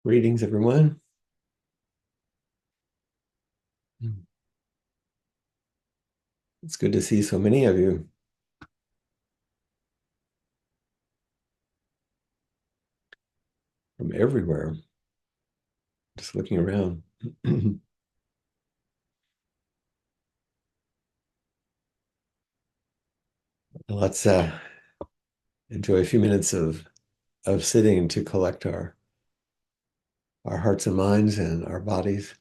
Greetings, everyone. It's good to see so many of you from everywhere. Just looking around. Let's enjoy a few minutes of sitting to collect our hearts and minds and our bodies.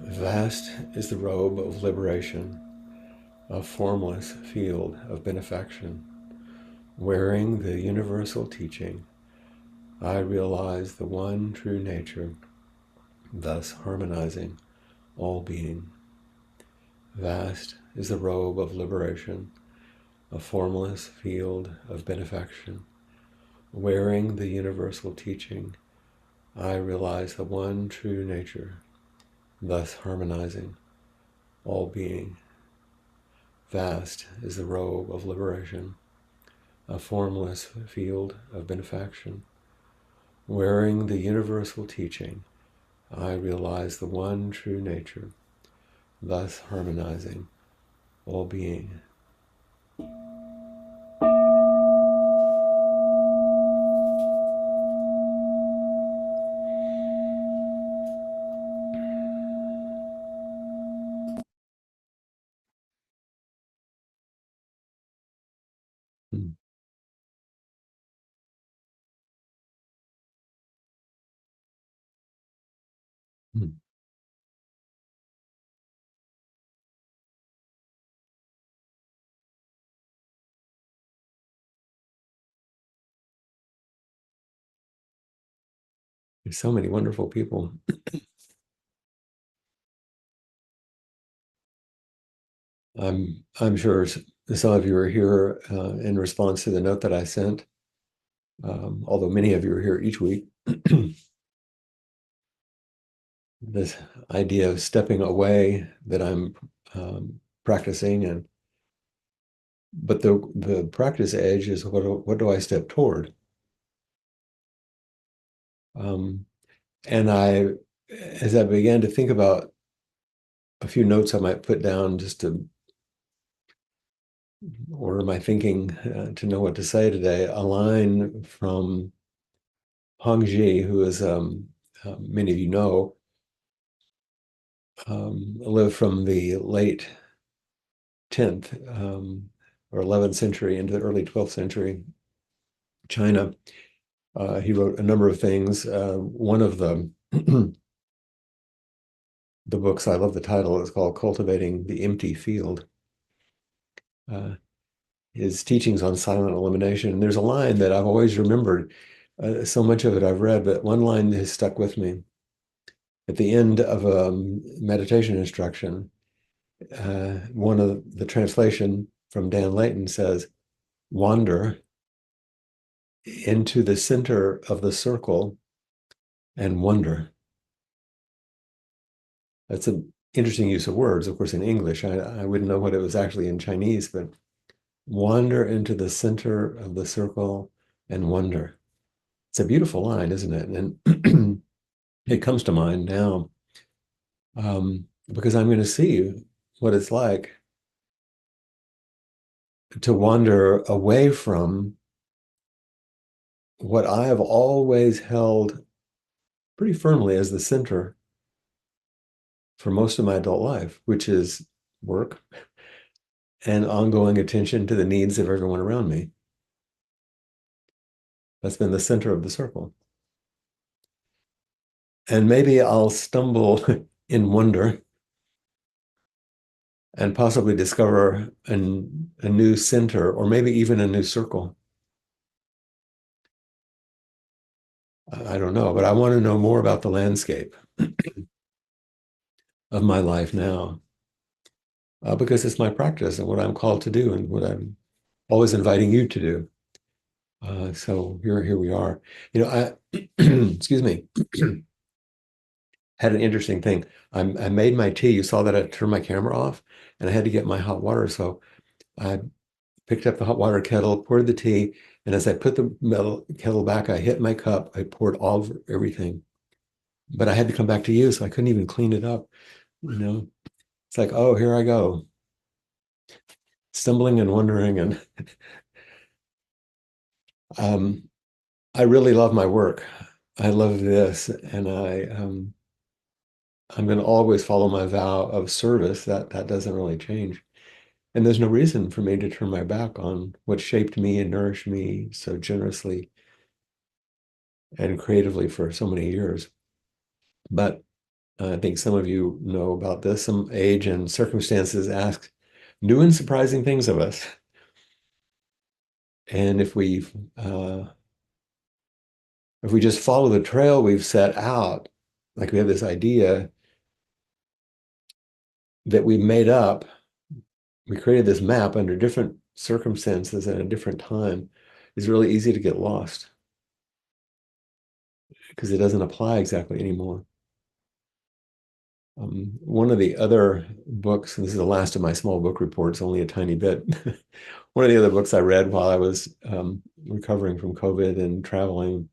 Vast is the robe of liberation, a formless field of benefaction. Wearing the universal teaching, I realize the one true nature, thus harmonizing all being. Vast is the robe of liberation, a formless field of benefaction. Wearing the universal teaching, I realize the one true nature, thus harmonizing all being. Vast is the robe of liberation, a formless field of benefaction. Wearing the universal teaching, I realize the one true nature, thus harmonizing all being. Mm. Mm. There's so many wonderful people. I'm sure some of you are here in response to the note that I sent, although many of you are here each week. This idea of stepping away that I'm practicing, but the practice edge is what do I step toward? Um, and as I began to think about a few notes I might put down just to order my thinking to know what to say today, a line from Hongji, who is many of you know, lived from the late 10th or 11th century into the early 12th century China. He wrote a number of things. One of them, the books, I love the title, is called Cultivating the Empty Field. His teachings on silent elimination. And there's a line that I've always remembered. So much of it I've read, but one line has stuck with me. At the end of a meditation instruction, one of the translation from Dan Layton says, wander into the center of the circle and wonder. That's an interesting use of words, of course, in English. I wouldn't know what it was actually in Chinese, but wander into the center of the circle and wonder. It's a beautiful line, isn't it? And it comes to mind now because I'm going to see what it's like to wander away from what I have always held pretty firmly as the center for most of my adult life, which is work and ongoing attention to the needs of everyone around me. That's been the center of the circle. And maybe I'll stumble in wonder and possibly discover a new center or maybe even a new circle. I don't know, but I want to know more about the landscape of my life now because it's my practice and what I'm called to do and what I'm always inviting you to do. So here we are. You know, excuse me, had an interesting thing. I made my tea. You saw that I turned my camera off and I had to get my hot water. So I picked up the hot water kettle, poured the tea, and as I put the metal kettle back, I hit my cup. I poured all of everything. But I had to come back to you, so I couldn't even clean it up. You know, it's like, oh, here I go, stumbling and wondering. And um, I really love my work. I love this, and I'm going to always follow my vow of service. That doesn't really change. And there's no reason for me to turn my back on what shaped me and nourished me so generously and creatively for so many years. But I think some of you know about this. Some age and circumstances ask new and surprising things of us. And if we just follow the trail we've set out, like we have this idea that we made up, we created this map under different circumstances at a different time, it's really easy to get lost because it doesn't apply exactly anymore. One of the other books, and this is the last of my small book reports, only a tiny bit. One of the other books I read while I was recovering from COVID and traveling,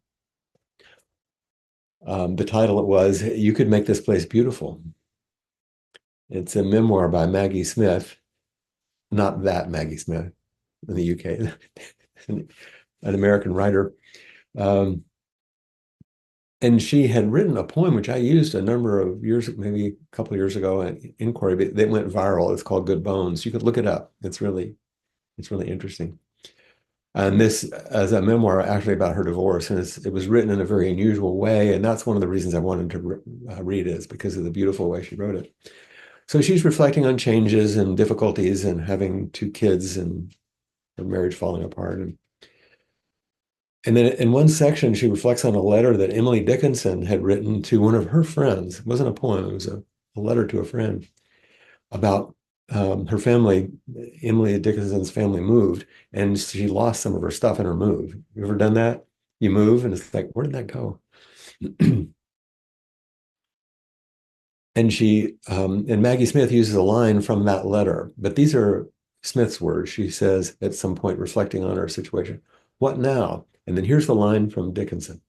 the title was "You Could Make This Place Beautiful." It's a memoir by Maggie Smith, not that Maggie Smith in the UK, an American writer. Um, and she had written a poem which I used a number of years, maybe a couple of years ago in Inquiry, but they went viral. It's called Good Bones. You could look it up. It's really interesting. And this as a memoir actually about her divorce, and it was written in a very unusual way. And that's one of the reasons I wanted to read it, is because of the beautiful way she wrote it. So she's reflecting on changes and difficulties and having two kids and her marriage falling apart. And then in one section, she reflects on a letter that Emily Dickinson had written to one of her friends. It wasn't a poem, it was a letter to a friend about her family. Emily Dickinson's family moved, and she lost some of her stuff in her move. You ever done that? You move, and it's like, where did that go? And Maggie Smith uses a line from that letter, but these are Smith's words. She says at some point, reflecting on her situation, "What now?" And then here's the line from Dickinson.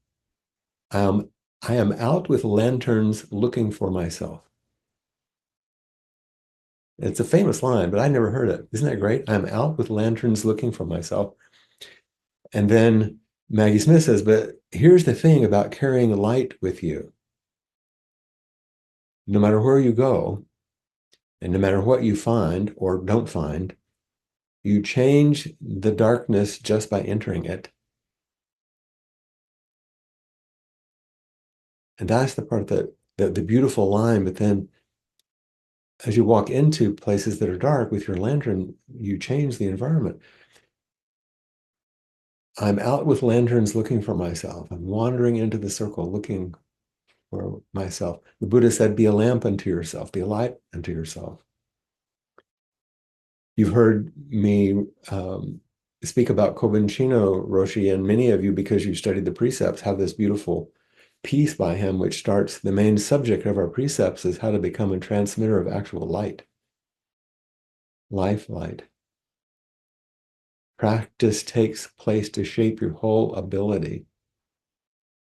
I am out with lanterns looking for myself. It's a famous line, but I never heard it. Isn't that great? I'm out with lanterns looking for myself. And then Maggie Smith says, but here's the thing about carrying light with you. No matter where you go, and no matter what you find or don't find, you change the darkness just by entering it. And that's the part that the beautiful line. But then as you walk into places that are dark with your lantern, you change the environment. I'm out with lanterns looking for myself. I'm wandering into the circle looking for myself. The Buddha said, be a lamp unto yourself, be a light unto yourself. You've heard me speak about Kobunshinno Roshi, and many of you, because you studied the precepts, have this beautiful piece by him, which starts, the main subject of our precepts is how to become a transmitter of actual light. Life light. Practice takes place to shape your whole ability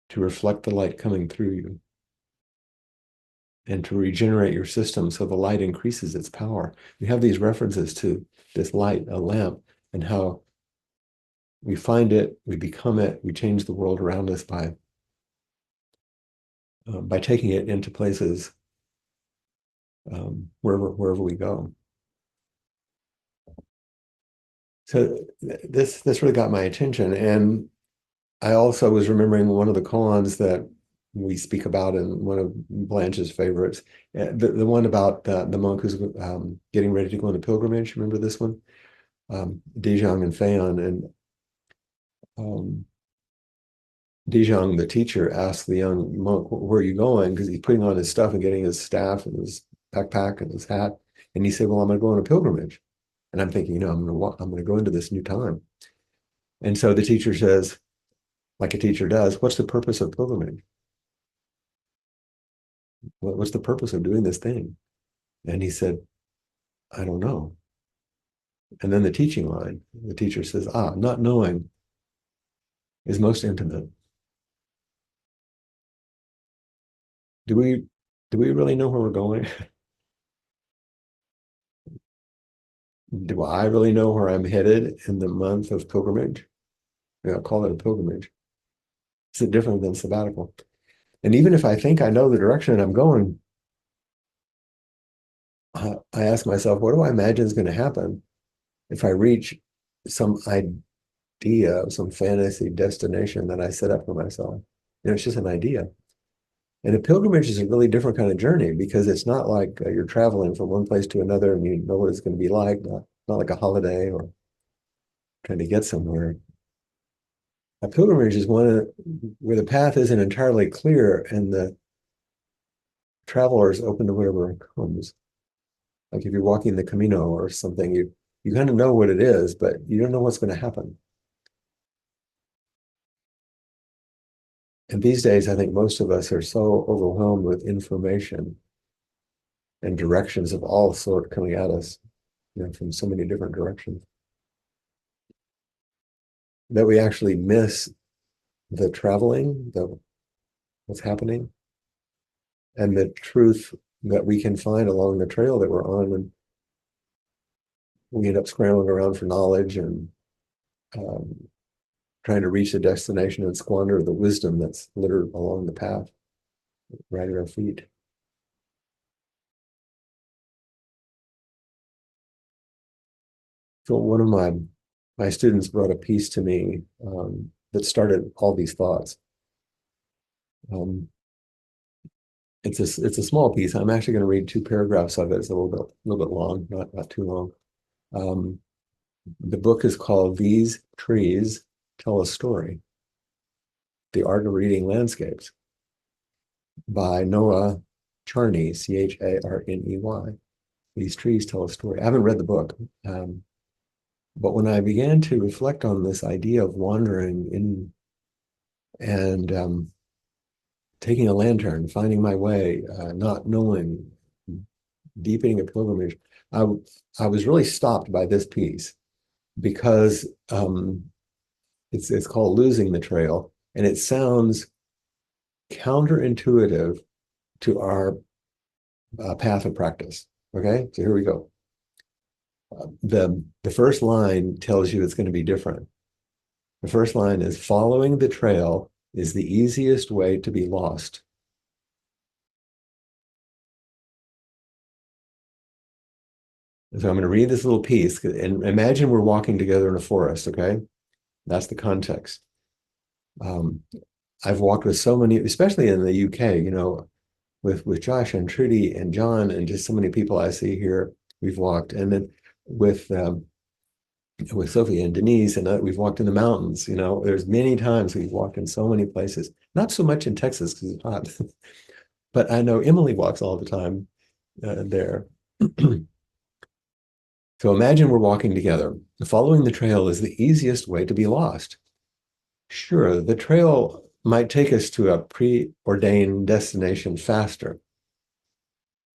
to reflect the light coming through you and to regenerate your system so the light increases its power. We have these references to this light, a lamp, and how we find it, we become it, we change the world around us by taking it into places wherever we go. So this really got my attention, and I also was remembering one of the koans that we speak about in one of Blanche's favorites, the one about the monk who's getting ready to go on a pilgrimage. Remember this one? Dejang and Fayon, and Dejang, the teacher, asked the young monk, where are you going? Because he's putting on his stuff and getting his staff and his backpack and his hat. And he said, well, I'm going to go on a pilgrimage. And I'm thinking, I'm going to go into this new time. And so the teacher says, like a teacher does, what's the purpose of pilgrimage? What's the purpose of doing this thing? And he said, I don't know. And then the teaching line, the teacher says, not knowing is most intimate. Do we really know where we're going? Do I really know where I'm headed in the month of pilgrimage? I'll call it a pilgrimage. Is it different than sabbatical? And even if I think I know the direction I'm going, I ask myself, what do I imagine is going to happen if I reach some idea, some fantasy destination that I set up for myself? It's just an idea. And a pilgrimage is a really different kind of journey because it's not like you're traveling from one place to another and you know what it's going to be like, not like a holiday or trying to get somewhere. A pilgrimage is one where the path isn't entirely clear and the traveler is open to whatever comes. Like if you're walking the Camino or something, you kind of know what it is, but you don't know what's going to happen. And these days, I think most of us are so overwhelmed with information and directions of all sort coming at us, you know, from so many different directions, that we actually miss the traveling, what's happening, and the truth that we can find along the trail that we're on. And we end up scrambling around for knowledge and um, trying to reach the destination and squander the wisdom that's littered along the path right at our feet. So one of my students brought a piece to me that started all these thoughts. Um, it's a small piece. I'm actually going to read two paragraphs of it. It's a little bit long, not too long. Um, the book is called "These Trees Tell a Story: The Art of Reading Landscapes" by Noah Charney, Charney. These trees tell a story. I haven't read the book, but when I began to reflect on this idea of wandering in and taking a lantern, finding my way, not knowing, deepening a pilgrimage, I, I was really stopped by this piece because it's called Losing the Trail, and it sounds counterintuitive to our path of practice. Okay, so here we go. The first line tells you it's going to be different. The first line is following the trail is the easiest way to be lost. So I'm going to read this little piece and imagine we're walking together in a forest, okay? That's the context. Um, I've walked with so many, especially in the UK, you know, with Josh and Trudy and John and just so many people I see here, we've walked. And then with Sophie and Denise, and we've walked in the mountains. You know, there's many times we've walked in so many places. Not so much in Texas because it's hot, but I know Emily walks all the time there. So imagine we're walking together. Following the trail is the easiest way to be lost. Sure, the trail might take us to a preordained destination faster,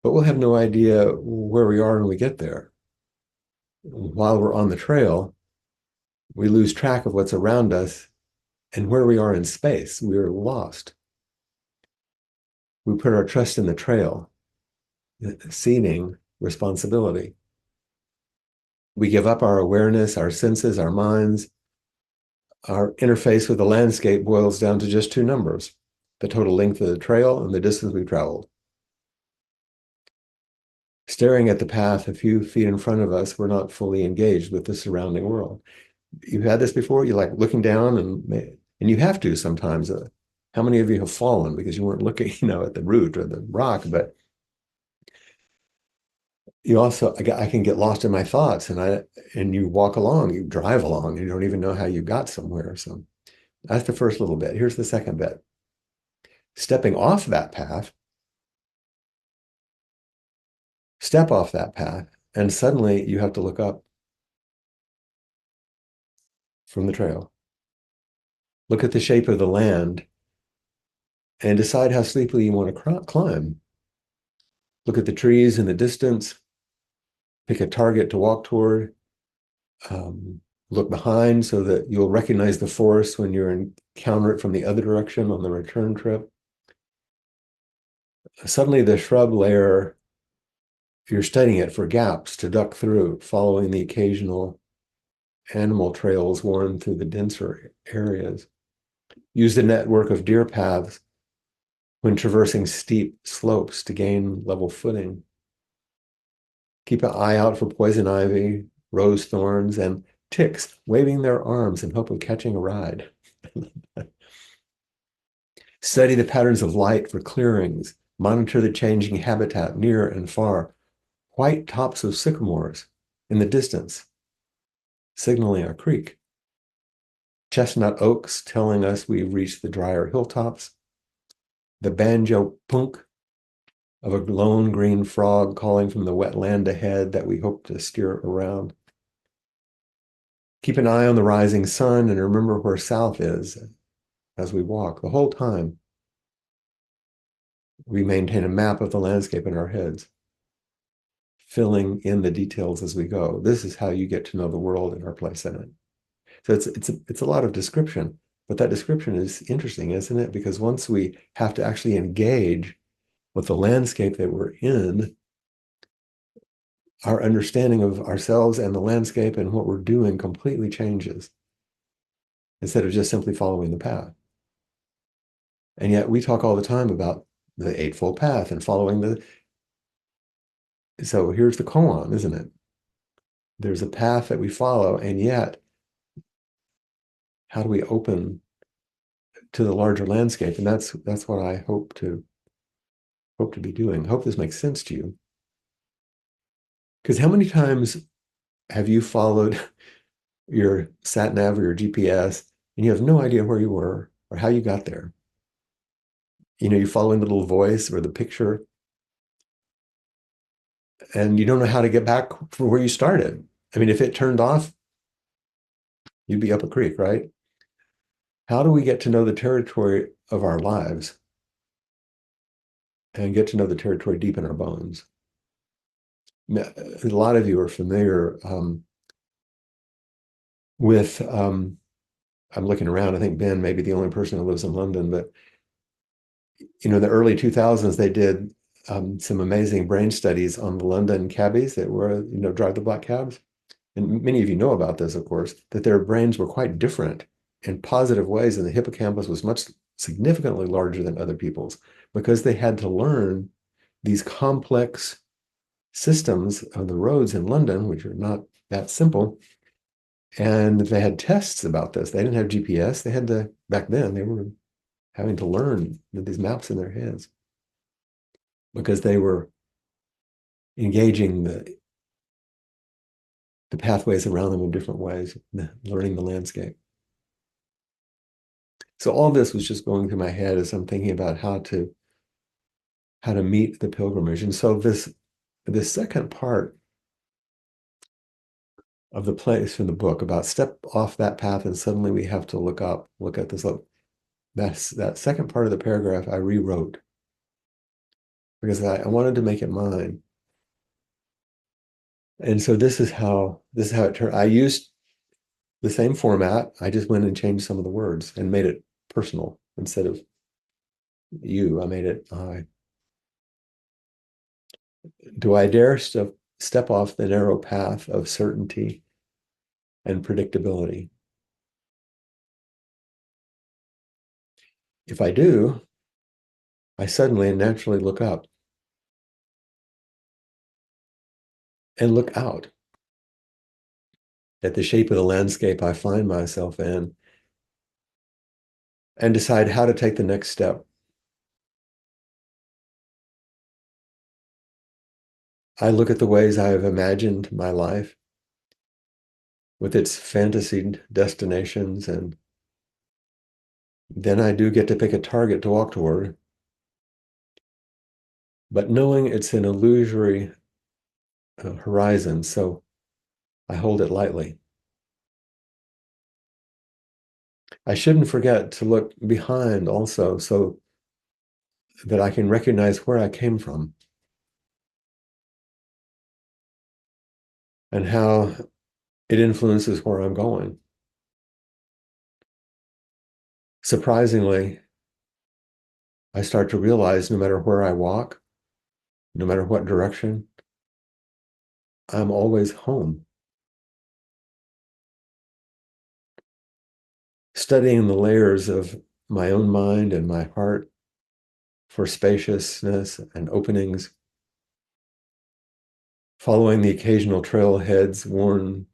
but we'll have no idea where we are when we get there. While we're on the trail, we lose track of what's around us and where we are in space. We're lost. We put our trust in the trail, ceding responsibility. We give up our awareness, our senses, our minds. Our interface with the landscape boils down to just two numbers: the total length of the trail and the distance we've traveled. Staring at the path a few feet in front of us, we're not fully engaged with the surrounding world. You've had this before? You like looking down and you have to sometimes. How many of you have fallen because you weren't looking, you know, at the root or the rock? But you also, I can get lost in my thoughts, and you walk along, you drive along, you don't even know how you got somewhere. So that's the first little bit. Here's the second bit. Stepping off that path, step off that path, and suddenly you have to look up from the trail. Look at the shape of the land and decide how steeply you want to climb. Look at the trees in the distance, pick a target to walk toward, look behind so that you'll recognize the forest when you encounter it from the other direction on the return trip. Suddenly the shrub layer, you're studying it for gaps to duck through, following the occasional animal trails worn through the denser areas. Use the network of deer paths when traversing steep slopes to gain level footing. Keep an eye out for poison ivy, rose thorns, and ticks waving their arms in hope of catching a ride. Study the patterns of light for clearings. Monitor the changing habitat near and far. White tops of sycamores in the distance, signaling a creek. Chestnut oaks telling us we've reached the drier hilltops. The banjo-plunk of a lone green frog calling from the wetland ahead that we hope to steer around. Keep an eye on the rising sun and remember where south is as we walk. The whole time, we maintain a map of the landscape in our heads, filling in the details as we go. This is how you get to know the world and our place in it. So it's a lot of description, but that description is interesting, isn't it? Because once we have to actually engage with the landscape that we're in, our understanding of ourselves and the landscape and what we're doing completely changes instead of just simply following the path. And yet we talk all the time about the Eightfold Path and following the. So here's the koan, isn't it? There's a path that we follow, and yet how do we open to the larger landscape? And that's what I hope to be doing. Hope this makes sense to you. Because how many times have you followed your sat nav or your GPS and you have no idea where you were or how you got there? You know, you're following the little voice or the picture, and you don't know how to get back from where you started. I mean, if it turned off, you'd be up a creek, right? How do we get to know the territory of our lives and get to know the territory deep in our bones? A lot of you are familiar with, I'm looking around, I think Ben may be the only person who lives in London, but you know, in the early 2000s, they did some amazing brain studies on the London cabbies that were, you know, drive the black cabs. And many of you know about this, of course, that their brains were quite different in positive ways, and the hippocampus was much significantly larger than other people's because they had to learn these complex systems of the roads in London, which are not that simple. And they had tests about this. They didn't have GPS. They had to, back then, they were having to learn these maps in their heads because they were engaging the pathways around them in different ways, learning the landscape. So all this was just going through my head as I'm thinking about how to meet the pilgrimage. And so this second part of the place from the book about step off that path and suddenly we have to look up, look at this. That second part of the paragraph I rewrote because I wanted to make it mine. And so this is how it turned. I used the same format. I just went and changed some of the words and made it personal instead of you. I made it I. Do I dare step off the narrow path of certainty and predictability? If I do, I suddenly and naturally look up and look out at the shape of the landscape I find myself in and decide how to take the next step. I look at the ways I have imagined my life with its fantasied destinations, and then I do get to pick a target to walk toward. But knowing it's an illusory horizon, so I hold it lightly. I shouldn't forget to look behind also so that I can recognize where I came from and how it influences where I'm going. Surprisingly, I start to realize no matter where I walk, no matter what direction, I'm always home. Studying the layers of my own mind and my heart for spaciousness and openings, following the occasional trailheads worn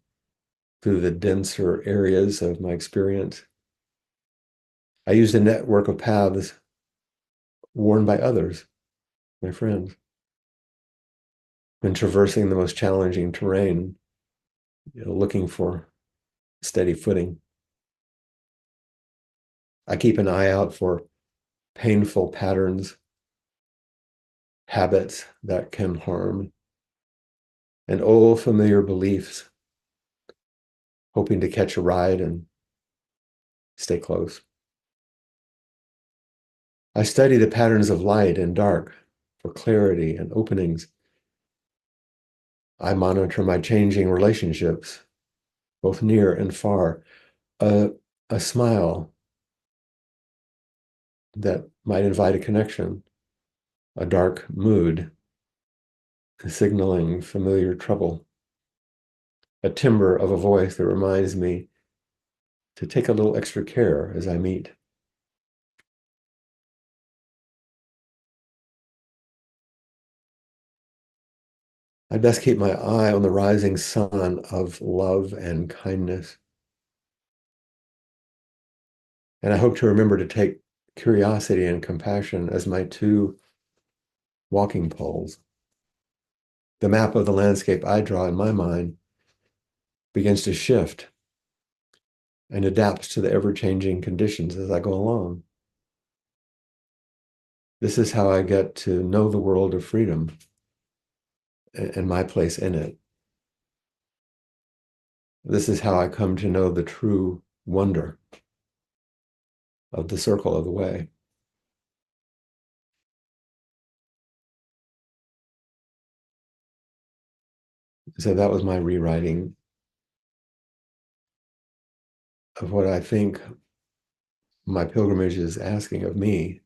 through the denser areas of my experience. I used a network of paths worn by others, my friends. When traversing the most challenging terrain, looking for steady footing. I keep an eye out for painful patterns, habits that can harm, and old familiar beliefs, hoping to catch a ride and stay close. I study the patterns of light and dark for clarity and openings. I monitor my changing relationships, both near and far. A, a smile that might invite a connection, a dark mood signaling familiar trouble, a timbre of a voice that reminds me to take a little extra care as I meet. I best keep my eye on the rising sun of love and kindness. And I hope to remember to take curiosity and compassion as my two walking poles. The map of the landscape I draw in my mind begins to shift and adapts to the ever-changing conditions as I go along. This is how I get to know the world of freedom and my place in it. This is how I come to know the true wonder of the circle of the way. So that was my rewriting of what I think my pilgrimage is asking of me.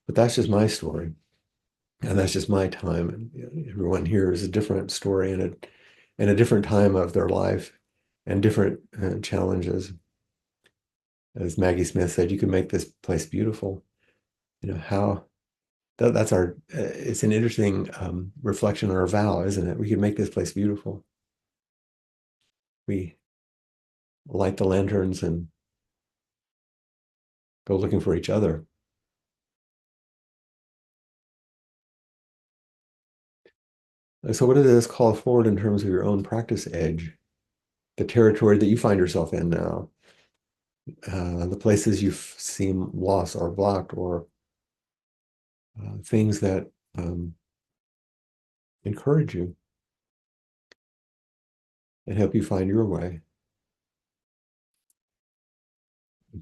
But that's just my story. And that's just my time. And everyone here is a different story and a different time of their life and different challenges. As Maggie Smith said, you can make this place beautiful. How that's our, it's an interesting reflection on our vow, isn't it? We can make this place beautiful. We light the lanterns and go looking for each other. So what does this call forward in terms of your own practice edge, the territory that you find yourself in now, the places you seem lost or blocked, or things that encourage you and help you find your way?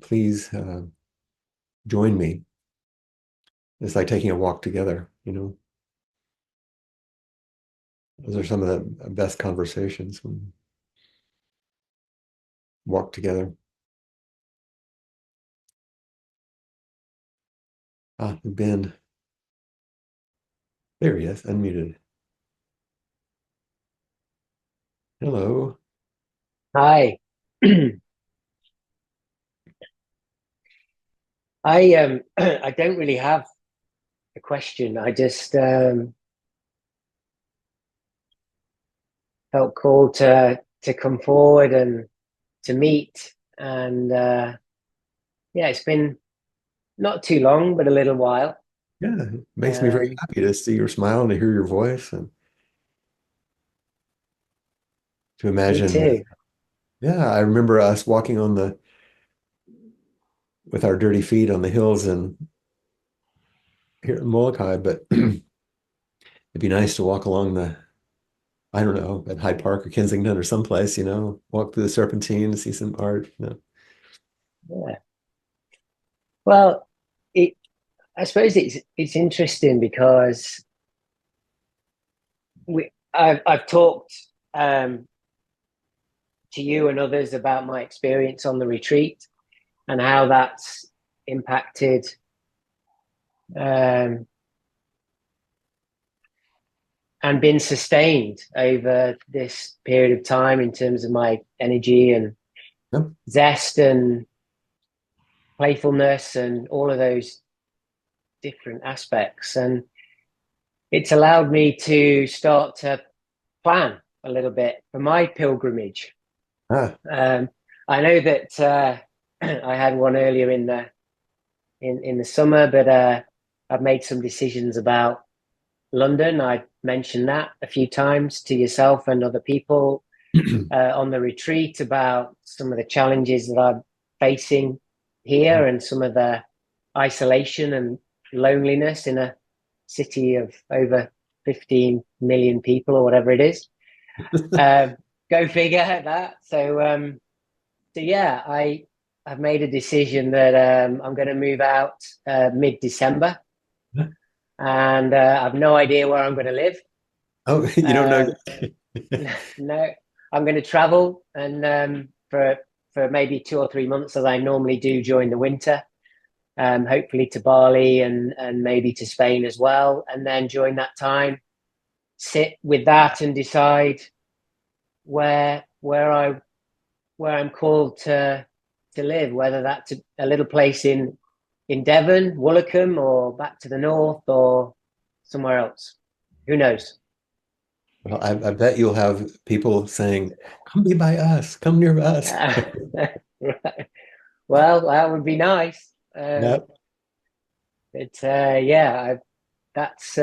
Please join me. It's like taking a walk together, Those are some of the best conversations when we walk together. Ben. There he is, unmuted. Hello. Hi. I don't really have a question. I just felt called to come forward and to meet. And yeah, it's been not too long, but a little while. Yeah, it makes me very Um, happy to see your smile and to hear your voice and to Me imagine. too. Yeah, I remember us walking with our dirty feet on the hills and here in Molokai, but it'd be nice to walk along I don't know, at Hyde Park or Kensington or someplace, walk through the Serpentine and see some art. Yeah. Well, it I suppose it's interesting because I've talked to you and others about my experience on the retreat and how that's impacted um, and been sustained over this period of time in terms of my energy and Yep. zest and playfulness and all of those different aspects. And it's allowed me to start to plan a little bit for my pilgrimage. Ah, Um, I know that I had one earlier in the summer, but I've made some decisions about London. I mentioned that a few times to yourself and other people on the retreat about some of the challenges that I'm facing here and some of the isolation and loneliness in a city of over 15 million people or whatever it is. Go figure that. So yeah, I've made a decision that I'm going to move out mid-December, and I have no idea where I'm going to live. Oh, you don't know? No, I'm going to travel and for maybe 2 or 3 months, as I normally do during the winter. Hopefully to Bali and maybe to Spain as well, and then during that time, sit with that and decide where I'm called to live, whether that's a little place in Devon, Woolacombe, or back to the north, or somewhere else. Who knows? Well, I bet you'll have people saying, "Come be by us. Come near us." Right. Well, that would be nice. Yep. But yeah, that's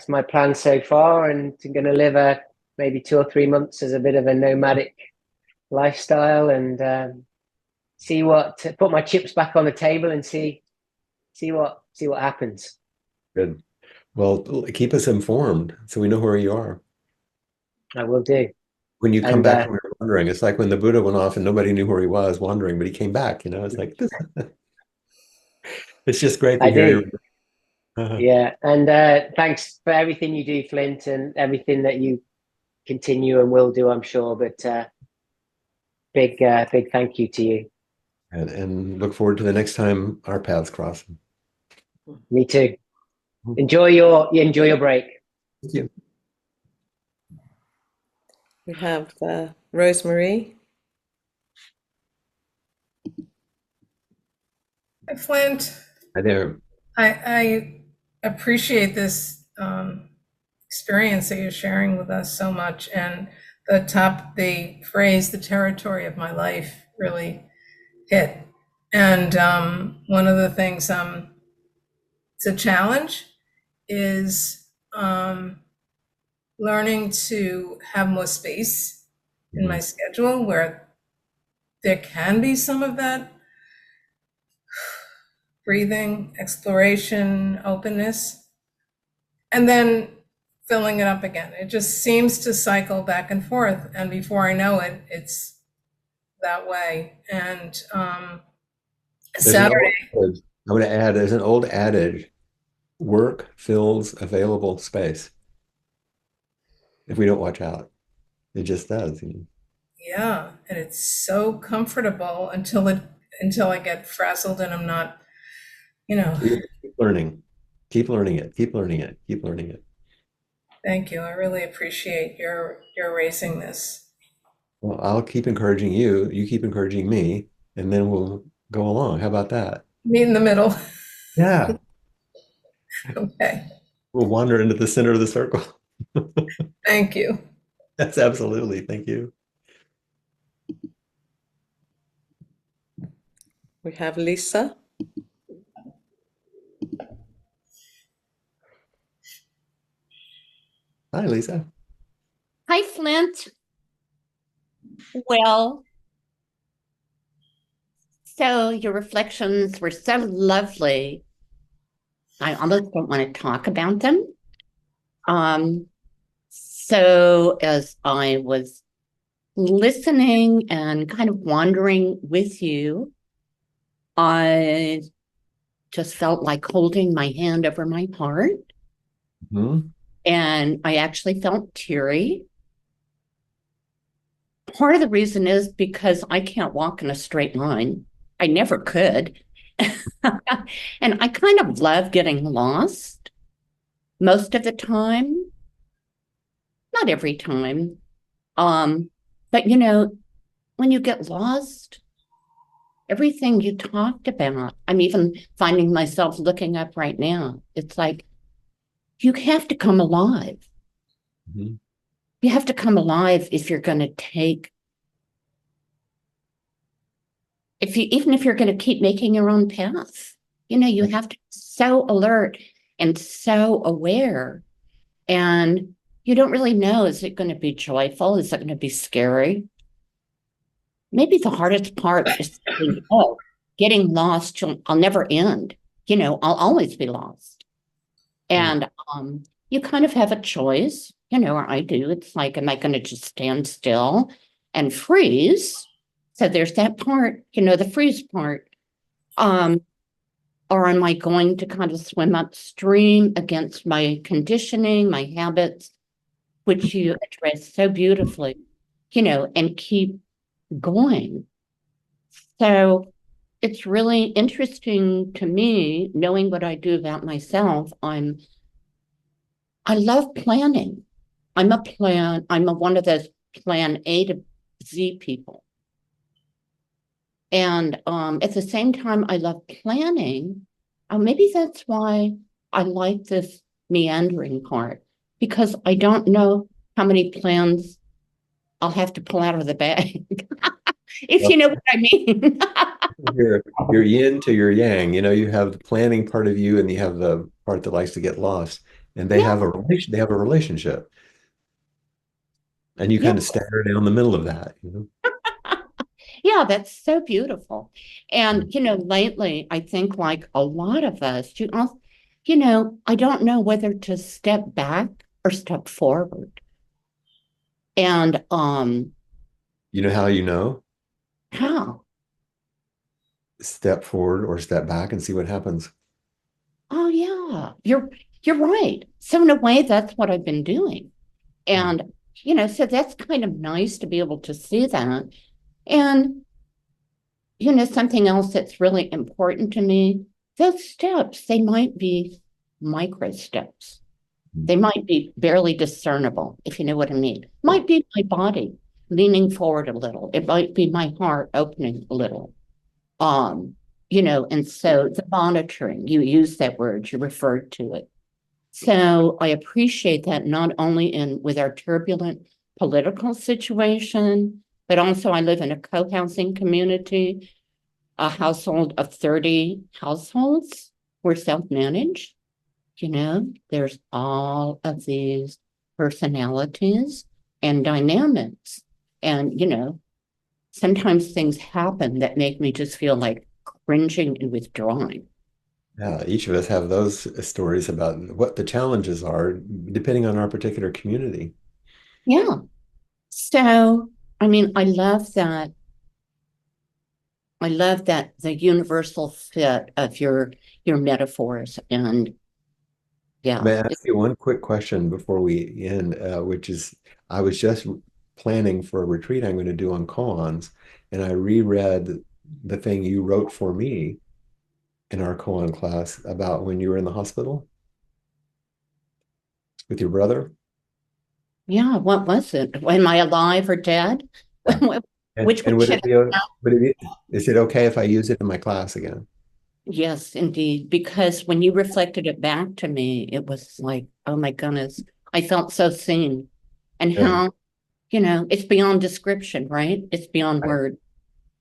my plan so far, and I'm going to live maybe 2 or 3 months as a bit of a nomadic lifestyle, and put my chips back on the table and see what happens. Good. Well, keep us informed so we know where you are. I will do. When you come And back from your wandering, it's like when the Buddha went off and nobody knew where he was wandering, but he came back, it's like this. It's just great to I hear do. you. Uh, Yeah. And thanks for everything you do, Flint, and everything that you continue and will do, I'm sure. But big thank you to you. and look forward to the next time our paths cross. Me too. Enjoy your break. Thank you. We have Rosemary. Hi, Flint. Hi there. I appreciate this experience that you're sharing with us so much. And the phrase, the territory of my life, really hit. And one of the things it's a challenge is learning to have more space in my schedule where there can be some of that breathing, exploration, openness, and then filling it up again. It just seems to cycle back and forth. And before I know it, it's that way. And Saturday. I'm going to add, there's an old adage, work fills available space. If we don't watch out, it just does. Yeah, and it's so comfortable until I get frazzled and I'm not, Keep learning. Keep learning it. Keep learning it. Keep learning it. Thank you. I really appreciate your raising this. Well, I'll keep encouraging you. You keep encouraging me, and then we'll go along. How about that? Meet in the middle. Yeah. Okay. We'll wander into the center of the circle. Thank you. That's absolutely. Thank you. We have Lisa. Hi, Lisa. Hi, Flint. Well, so your reflections were so lovely. I almost don't want to talk about them. So as I was listening and kind of wandering with you, I just felt like holding my hand over my heart. Mm-hmm. And I actually felt teary. Part of the reason is because I can't walk in a straight line. I never could. And I kind of love getting lost most of the time. Not every time. But when you get lost, everything you talked about, I'm even finding myself looking up right now. It's like, you have to come alive. Mm-hmm. You have to come alive if you're going to even if you're going to keep making your own path. You have to be so alert and so aware. And you don't really know, is it going to be joyful? Is it going to be scary? Maybe the hardest part is saying, oh, getting lost, I'll never end. I'll always be lost. And you kind of have a choice, or I do. It's like, am I going to just stand still and freeze? So there's that part, the freeze part. Or am I going to kind of swim upstream against my conditioning, my habits, which you address so beautifully, and keep going. So it's really interesting to me, knowing what I do about myself. I love planning. I'm one of those plan A to Z people. And at the same time, I love planning. Maybe that's why I like this meandering part, because I don't know how many plans I'll have to pull out of the bag, if you know what I mean. Your yin to your yang. You have the planning part of you, and you have the part that likes to get lost. And they have a relationship. And you kind of stagger down the middle of that. Yeah, that's so beautiful. And, lately, I think like a lot of us, I don't know whether to step back or step forward. And You know how you know? how? Step forward or step back and see what happens. Oh yeah, you're right. So in a way, that's what I've been doing. And, so that's kind of nice to be able to see that. And, something else that's really important to me, those steps, they might be micro steps. They might be barely discernible, if you know what I mean. Might be my body leaning forward a little. It might be my heart opening a little. And so the monitoring, you use that word, you referred to it. So I appreciate that not only with our turbulent political situation, but also I live in a co-housing community, a household of 30 households. We're self-managed. There's all of these personalities and dynamics. And, sometimes things happen that make me just feel like cringing and withdrawing. Yeah, each of us have those stories about what the challenges are, depending on our particular community. Yeah. So, I mean, I love that. I love that the universal fit of your metaphors. And yeah. May I ask you one quick question before we end, which is, I was just planning for a retreat I'm going to do on koans, and I reread the thing you wrote for me in our koan class about when you were in the hospital with your brother. Yeah, what was it? Am I alive or dead? Which And one should is it okay if I use it in my class again? Yes, indeed. Because when you reflected it back to me, it was like, oh my goodness, I felt so seen. And Yeah. how, it's beyond description, right? It's beyond word.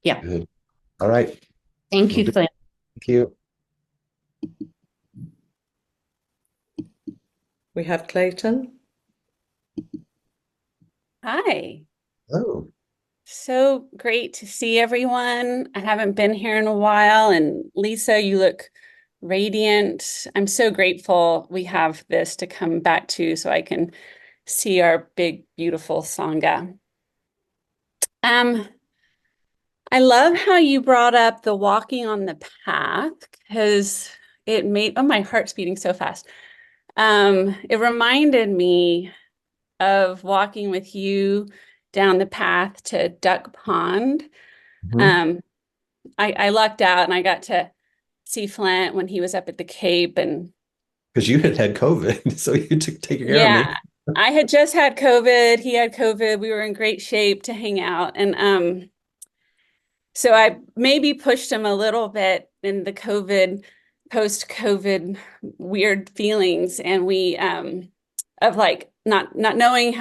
Yeah. Good. All right. Thank you, Flint. Thank you. We have Clayton. Hi. Oh, So great to see everyone. I haven't been here in a while. And Lisa, you look radiant. I'm so grateful we have this to come back to so I can see our big, beautiful Sangha. I love how you brought up the walking on the path because it made, oh, my heart's beating so fast. It reminded me of walking with you down the path to Duck Pond. mhm. I lucked out and I got to see Flint when he was up at the Cape. And Because you had COVID, so you took take care of me. yeah, I had just had COVID. He had COVID. We were in great shape to hang out. And so I maybe pushed him a little bit in the post-COVID weird feelings. And we of like not knowing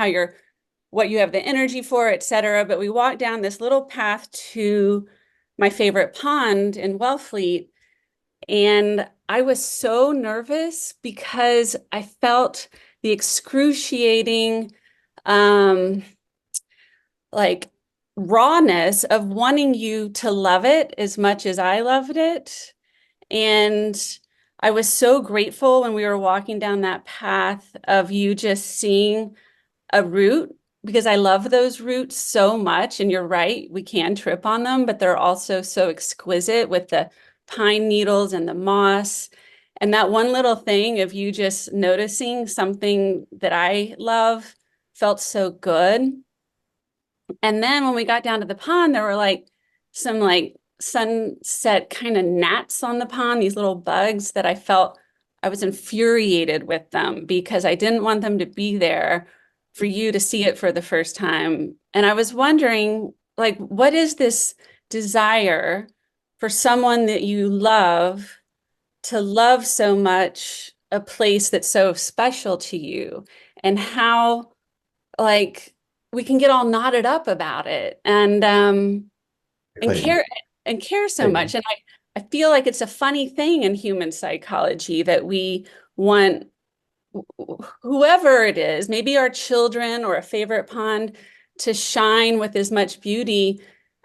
what you have the energy for, et cetera. But we walked down this little path to my favorite pond in Wellfleet. And I was so nervous because I felt the excruciating, um, like rawness of wanting you to love it as much as I loved it. And I was so grateful when we were walking down that path of you just seeing a root, because I love those roots so much. And you're right, we can trip on them, but they're also so exquisite with the pine needles and the moss. And that one little thing of you just noticing something that I love felt so good. And then when we got down to the pond, there were like some like sunset kind of gnats on the pond, these little bugs that I felt I was infuriated with them because I didn't want them to be there for you to see it for the first time. And I was wondering, like, what is this desire for someone that you love to love so much a place that's so special to you, and how like we can get all knotted up about it and Clayton. care so Clayton. much. And I feel like it's a funny thing in human psychology that we want whoever it is, maybe our children or a favorite pond, to shine with as much beauty,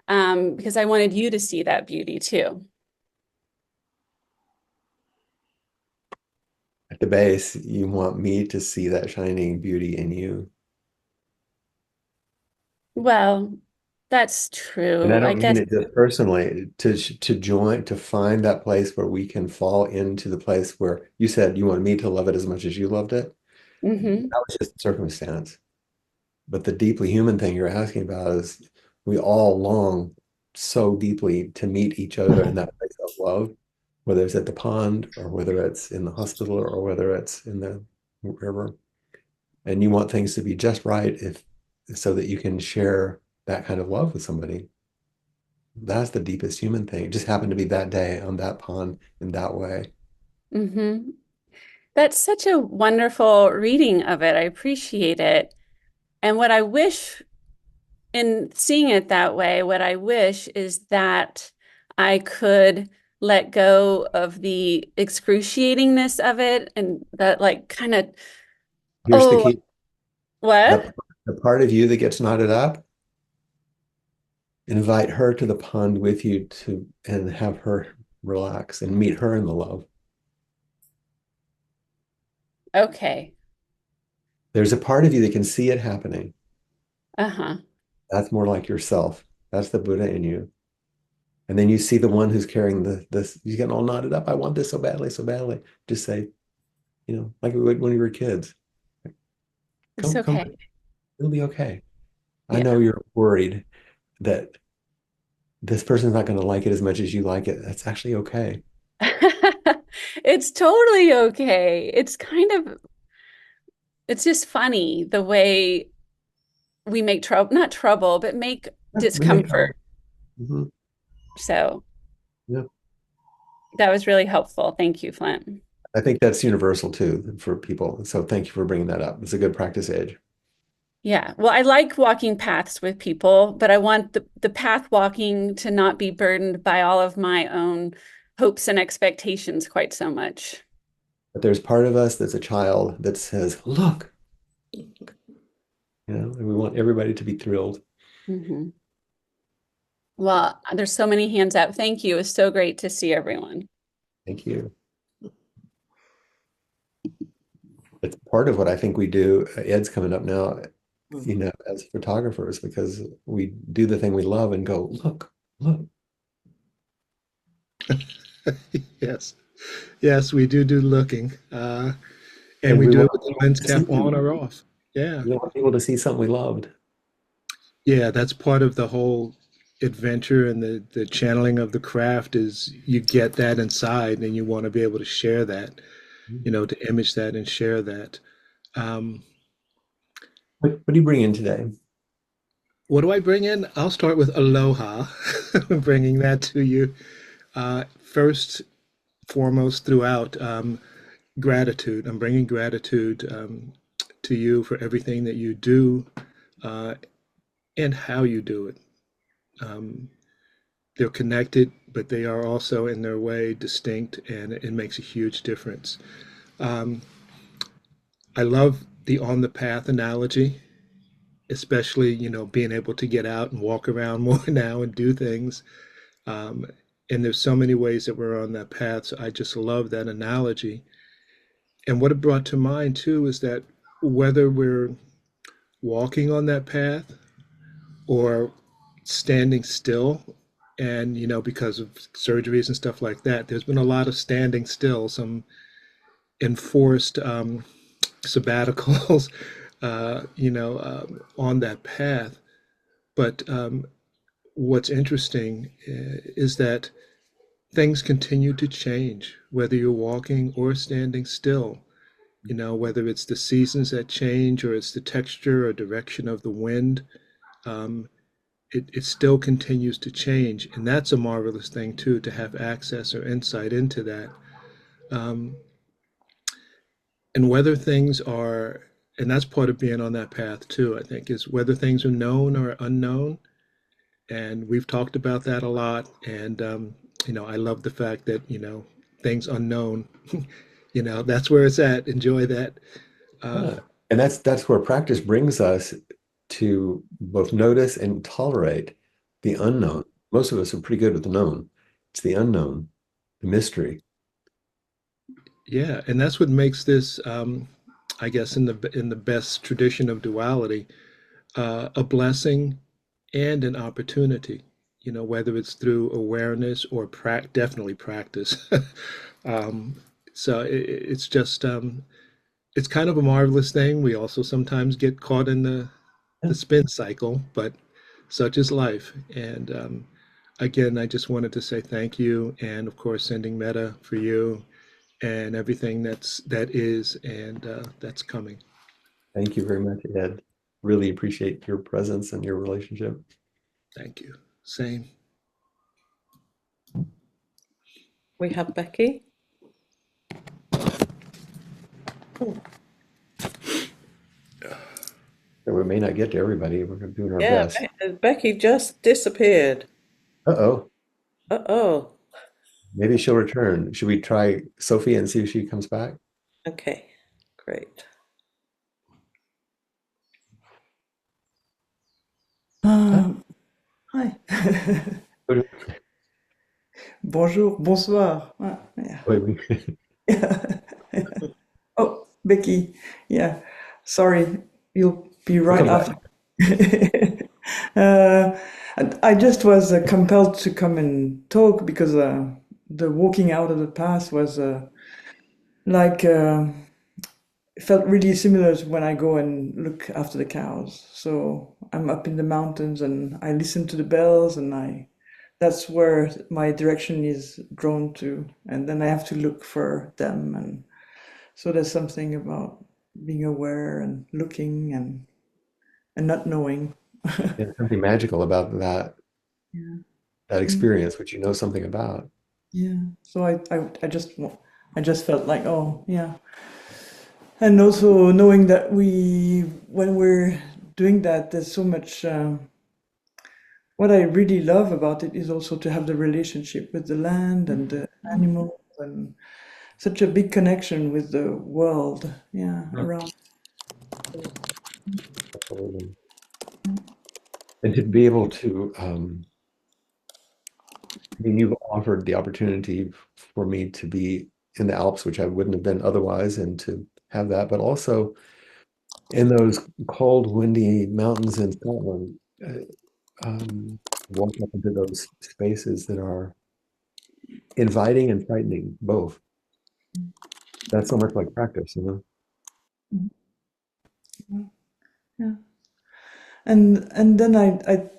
because I wanted you to see that beauty too. At the base, you want me to see that shining beauty in you. Well, that's And I true. I don't mean guess. it just personally, to join, to find that place where we can fall into the place where you said you want me to love it as much as you loved it. Mhm. That was just a circumstance. But the deeply human thing you're asking about is we all long so deeply to meet each other in that place of love, whether it's at the pond or whether it's in the hospital or whether it's in the river. And you want things to be just right if so that you can share that kind of love with somebody. That's the deepest human thing. It just happened to be that day on that pond in that way. Mhm. That's such a wonderful reading of it. I appreciate it. And what I wish in seeing it that way, what I wish is that I could let go of the excruciatingness of it and that like kind of, Here's the oh, key. what? The, the part of you that gets knotted up, invite her to the pond with you to and have her relax and meet her in the love. Okay. There's a part of you that can see it happening. Uh-huh. That's more like yourself. That's the Buddha in you. And then you see the one who's carrying this, he's getting all knotted up. I want this so badly, so badly. Just say, like we would when we were kids. It's Come, okay. it'll be okay. I Yeah. know you're worried that this person's not going to like it as much as you like it. That's actually okay. It's totally okay. It's just funny the way we make trouble, not trouble, but make We make discomfort. trouble. Hmm. So Yeah. that was really helpful. Thank you, Flint. I think that's universal too for people. So thank you for bringing that up. It's a good practice age. Yeah. Well, I like walking paths with people, but I want the path walking to not be burdened by all of my own hopes and expectations quite so much. But there's part of us that's a child that says, look, and we want everybody to be thrilled. Mhm. Well, there's so many hands up. Thank you. It's so great to see everyone. Thank you. It's part of what I think we do. Ed's coming up now, as photographers, because we do the thing we love and go, look, look. Yes, yes, we do looking, and And we we do want it with the people lens to see, cap on or off. Yeah, we want people to see something we loved. yeah, that's part of the whole adventure and the channeling of the craft is you get that inside and you want to be able to share that, to image that and share that. Um, What do you bring in today? what do I bring in? I'll start with aloha, bringing that to you. First, foremost, throughout gratitude. I'm bringing gratitude to you for everything that you do uh, and how you do it. Um, they're connected, but they are also in their way distinct, and it makes a huge difference. I love the on the path analogy, especially, being able to get out and walk around more now and do things. Um, and there's so many ways that we're on that path. So I just love that analogy. And what it brought to mind too is that whether we're walking on that path or standing still, and because of surgeries and stuff like that, there's been a lot of standing still, some enforced sabbaticals, on that path. But what's interesting is that things continue to change, whether you're walking or standing still. Whether it's the seasons that change or it's the texture or direction of the wind, it still continues to change. And that's a marvelous thing too, to have access or insight into that. And whether things are, and that's part of being on that path too, I think, is whether things are known or unknown. And we've talked about that a lot. And, I love the fact that, things unknown, that's where it's at. Enjoy that. And that's where practice brings us to both notice and tolerate the unknown. Most of us are pretty good with the known. It's the unknown, the mystery. Yeah, and that's what makes this, I guess, in the best tradition of duality, a blessing and an opportunity. Whether it's through awareness or definitely practice. So it's just it's kind of a marvelous thing. We also sometimes get caught in the spin cycle, but such is life. And again, I just wanted to say thank you, and of course, sending metta for you and everything that is and that's coming. Thank you very much, Ed. Really appreciate your presence and your relationship. Thank you. Same. We have Becky. So we may not get to everybody. We're doing our Yeah, best. Becky just disappeared. Uh-oh. Uh-oh. Maybe she'll return. Should we try Sophie and see if she comes back? Okay, great. Hi. Bonjour, bonsoir. Ah, yeah. Oh, Becky. Yeah. Sorry, you'll be right after. I just was compelled to come and talk because the walking out of the path was like it felt really similar to when I go and look after the cows. So I'm up in the mountains and I listen to the bells, and that's where my direction is drawn to, and then I have to look for them. And so there's something about being aware and looking and not knowing. There's something magical about that experience, which you know something about. Yeah. So I just felt like, oh yeah. And also knowing that when we're doing that, there's so much. What I really love about it is also to have the relationship with the land and the animals, and such a big connection with the world, around. Absolutely. And to be able to, you've offered the opportunity for me to be in the Alps, which I wouldn't have been otherwise, and to have that, but also in those cold, windy mountains in Scotland, walk up into those spaces that are inviting and frightening, both. That's so much like practice, Yeah. And then I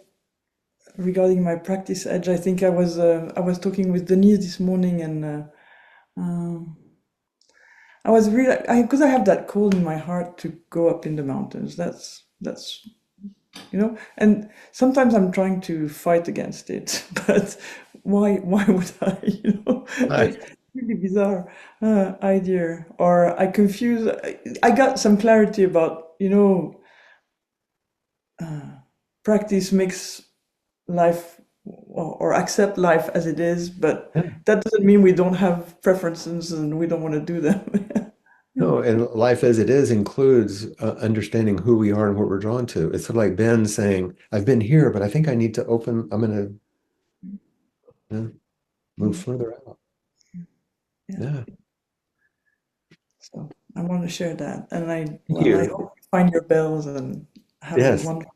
regarding my practice edge, I think I was talking with Denise this morning, and I was really because I have that call in my heart to go up in the mountains. That's and sometimes I'm trying to fight against it, but why would I? It's really bizarre idea. Or I confuse. I got some clarity about practice makes life or accept life as it is, but Yeah. that doesn't mean we don't have preferences and we don't want to do them. No, and life as it is includes understanding who we are and what we're drawn to. It's sort of like Ben saying, I've been here, but I think I need to I'm going to move further out. Yeah. So I want to share that, and I Thank I you. hope you find your bells and have a Yes, wonderful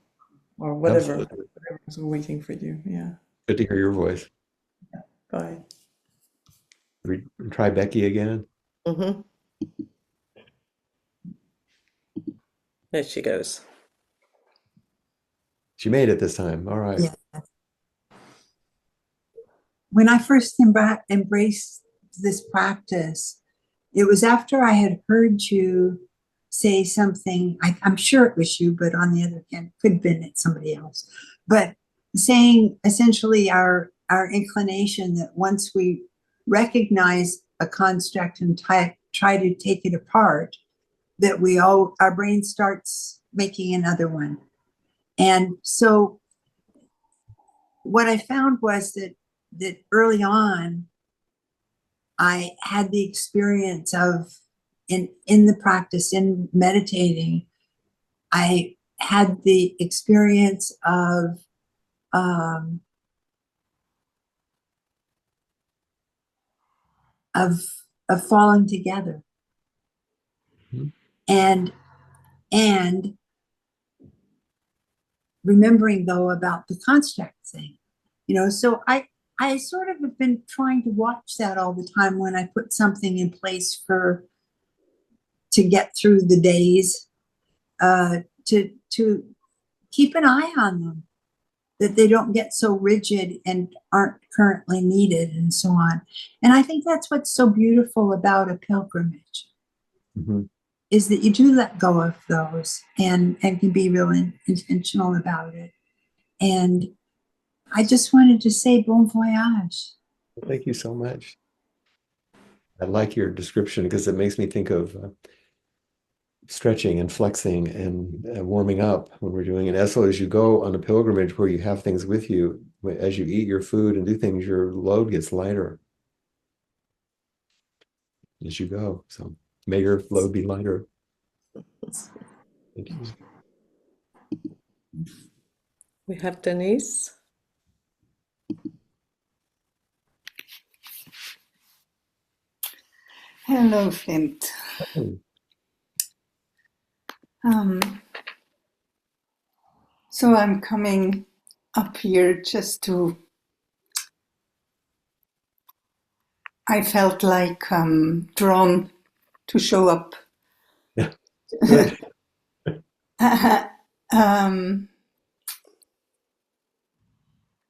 or whatever absolutely. whatever's waiting for you. Yeah. Good to hear your voice. Bye. Try Becky again. Mm-hmm. There she goes. She made it this time. All right. Yeah. When I first embraced this practice, it was after I had heard you say something. I'm sure it was you, but on the other hand, could have been somebody else. But saying essentially our inclination that once we recognize a construct and try to take it apart, that our brain starts making another one. And so what I found was that early on, I had the experience of in the practice, in meditating, I had the experience of falling together. Mm-hmm. And remembering though about the construct thing, so I sort of have been trying to watch that all the time when I put something in place to get through the days, to keep an eye on them, that they don't get so rigid and aren't currently needed and so on. And I think that's what's so beautiful about a pilgrimage, Mm-hmm. is that you do let go of those and can be real intentional about it. And I just wanted to say bon voyage. Thank you so much. I like your description because it makes me think of stretching and flexing and warming up when we're doing it. And so as you go on a pilgrimage where you have things with you, as you eat your food and do things, your load gets lighter as you go. So may your load be lighter. Thank you. We have Denise. Hello, Flint. So I'm coming up here I felt like drawn to show up. Yeah. Good. And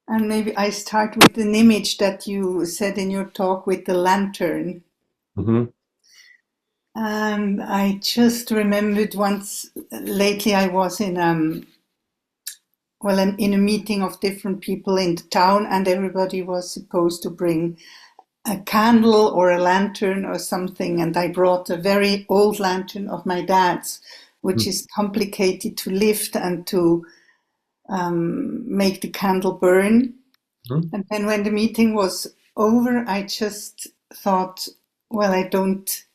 maybe I start with an image that you said in your talk with the lantern. Mm-hmm. And I just remembered once lately I was in a meeting of different people in the town, and everybody was supposed to bring a candle or a lantern or something. And I brought a very old lantern of my dad's, which is complicated to lift and to make the candle burn. Mm-hmm. And then when the meeting was over, I just thought, well, I don't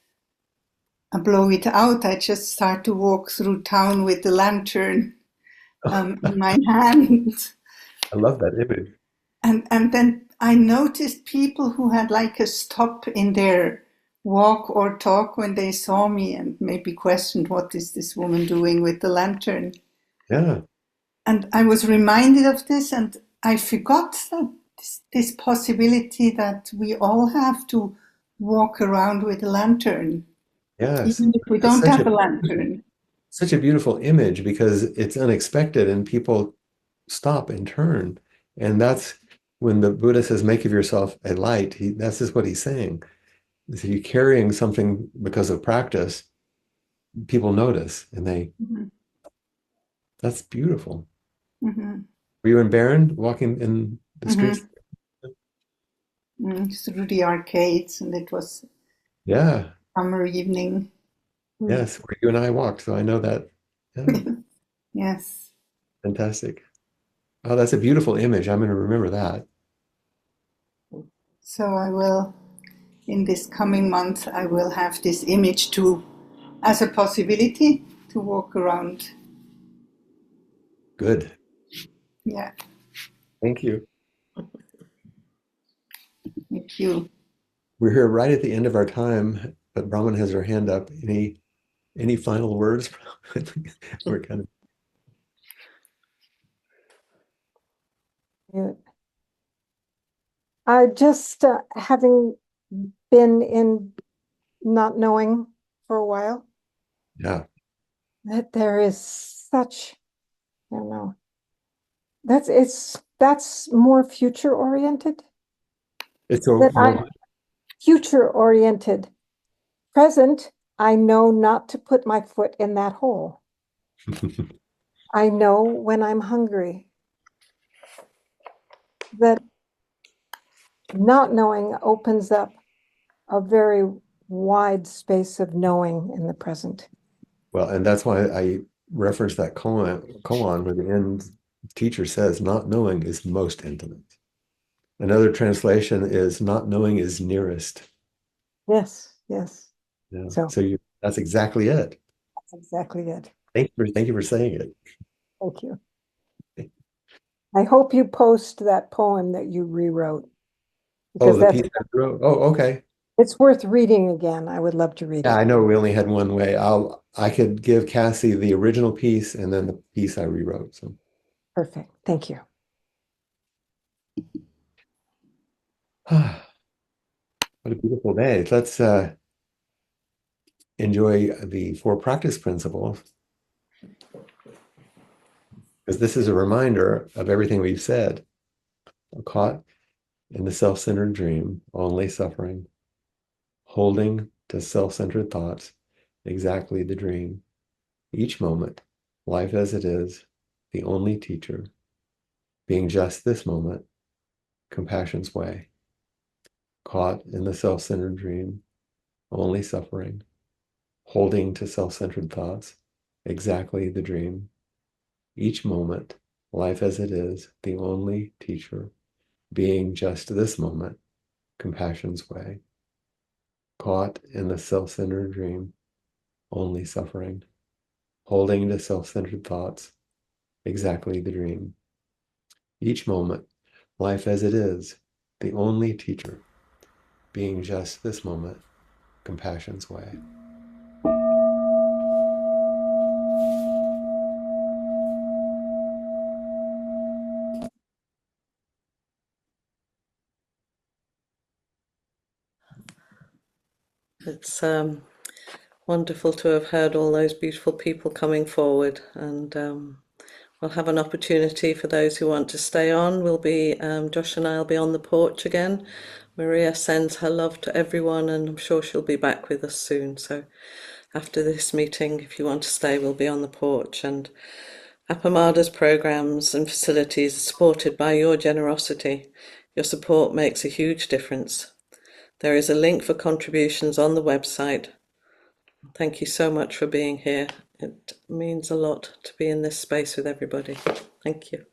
blow it out. I just start to walk through town with the lantern in my hand. I love that image. And then I noticed people who had like a stop in their walk or talk when they saw me and maybe questioned, what is this woman doing with the lantern? Yeah. And I was reminded of this, and I forgot that this possibility that we all have to walk around with a lantern. Yes. Even if we don't have a lantern. Such a beautiful image because it's unexpected and people stop and turn. And that's when the Buddha says, make of yourself a light. That's just what he's saying. If you're carrying something because of practice, people notice and that's beautiful. Mm-hmm. Were you in Barron walking in the streets? Through the arcades, and it was summer evening. Yes, where you and I walked, so I know that. Yeah. Yes. Fantastic. Oh, that's a beautiful image. I'm going to remember that. So I will, in this coming month, I will have this image as a possibility to walk around. Good. Yeah, Thank you. thank you. We're here right at the end of our time, but Brahman has her hand up. Any final words? We're kind of Yeah. I just having been in not knowing for a while, yeah. that there is such, I don't know, that's more future oriented. It's a That more future oriented. Present, I know not to put my foot in that hole. I know when I'm hungry. That not knowing opens up a very wide space of knowing in the present. well, and that's why I referenced that koan where the end teacher says, not knowing is most intimate. Another translation is not knowing is nearest. Yes, yes. Yeah. So So that's exactly it. that's exactly it. Thank you for saying it. Thank you. I hope you post that poem that you rewrote, Oh, because the piece I wrote. Oh, okay. it's worth reading again. I would love to read Yeah, it. I know we only had one way. I could give Cassie the original piece and then the piece I rewrote. So Perfect. Thank you. what a beautiful day. Let's enjoy the 4 practice principles, because this is a reminder of everything we've said. Caught in the self-centered dream, only suffering, holding to self-centered thoughts, exactly the dream. Each moment, life as it is, the only teacher, being just this moment, compassion's way. Caught in the self-centered dream, only suffering, holding to self-centered thoughts, exactly the dream. Each moment, life as it is, the only teacher, being just this moment, compassion's way. Caught in the self-centered dream, only suffering, holding to self-centered thoughts, exactly the dream. Each moment, life as it is, the only teacher, being just this moment, compassion's way. It's wonderful to have heard all those beautiful people coming forward, and we'll have an opportunity for those who want to stay on. We'll be Josh and I'll be on the porch again. Maria sends her love to everyone, and I'm sure she'll be back with us soon. So after this meeting, if you want to stay, we'll be on the porch. And Appamada's programs and facilities are supported by your generosity. Your support makes a huge difference. There is a link for contributions on the website. Thank you so much for being here. It means a lot to be in this space with everybody. Thank you.